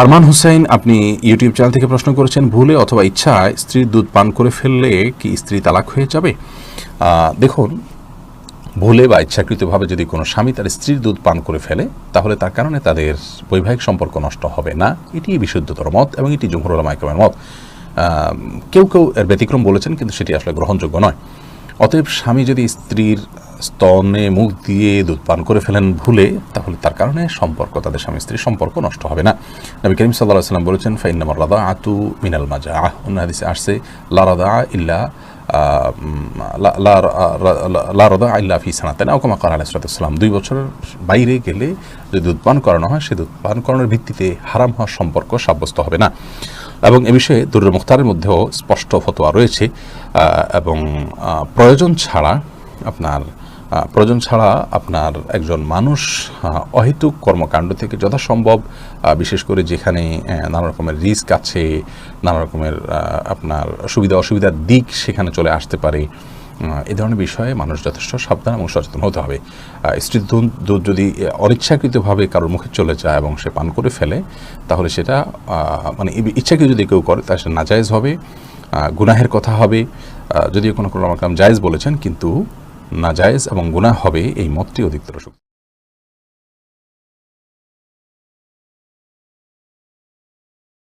আরমান হুসাইন, আপনি YouTube channel থেকে প্রশ্ন করেছেন, ভুলে অথবা ইচ্ছায় স্ত্রীর দুধ পান করে ফেললে কি স্ত্রী তালাক হয়ে যাবে? দেখুন, ভুলে বা ইচ্ছাকৃতভাবে যদি কোনো স্বামী তার স্ত্রীর দুধ পান করে ফেলে, তাহলে তার কারণে তাদের বৈবাহিক সম্পর্ক নষ্ট হবে না। এটি বিশুদ্ধতর মত এবং এটি জমহুর উলামা ইকরামের মত। কেউ কেউ এর ব্যতিক্রম বলেছেন, কিন্তু সেটি আসলে গ্রহণযোগ্য নয়। অতএব স্বামী যদি স্ত্রীর স্তনে মুখ দিয়ে দুধ পান করে ফেলেন ভুলে, তাহলে তার কারণে সম্পর্ক, তাদের স্বামী স্ত্রীর সম্পর্ক নষ্ট হবে না। নবী করিম সাল্লাল্লাহু আলাইহি ওয়াসাল্লাম বলেছেন, ফাইন্নামার রাদাআতু মিনাল মাজাআহ। অন্য হাদিসে আসছে, লা রাদাআ ইল্লা লা রাদাআ ইল্লা ফি সানাতাইন আও কামা ক্বালা আলাইহিস সালাতু ওয়াস সালাম। 2 বছরের বাইরে গেলে যদি দুধ পান করানো হয়, সে দুধ পান করানোর ভিত্তিতে হারাম হওয়ার সম্পর্ক সাব্যস্ত হবে না। এবং এ বিষয়ে দুরুল মুখতারের মধ্যেও স্পষ্ট ফতোয়া রয়েছে। এবং প্রয়োজন ছাড়া আপনার একজন মানুষ অহেতুক কর্মকাণ্ড থেকে যথাসম্ভব, বিশেষ করে যেখানে নানা রকমের রিস্ক আছে, নানা রকমের আপনার সুবিধা অসুবিধার দিক সেখানে চলে আসতে পারে, এ ধরনের বিষয়ে মানুষ যথেষ্ট সাবধান এবং সচেতন হতে হবে। স্ত্রীর দুধ যদি অনিচ্ছাকৃতভাবে কারোর মুখে চলে যায় এবং সে পান করে ফেলে, তাহলে সেটা মানে ইচ্ছাকৃত যদি কেউ করে, তা সে নাজায়েজ হবে, গুনাহের কথা হবে। যদিও কোনো জায়েজ বলেছেন, কিন্তু নাজায়েজ এবং গুনাহ হবে, এই মতটি অধিকতর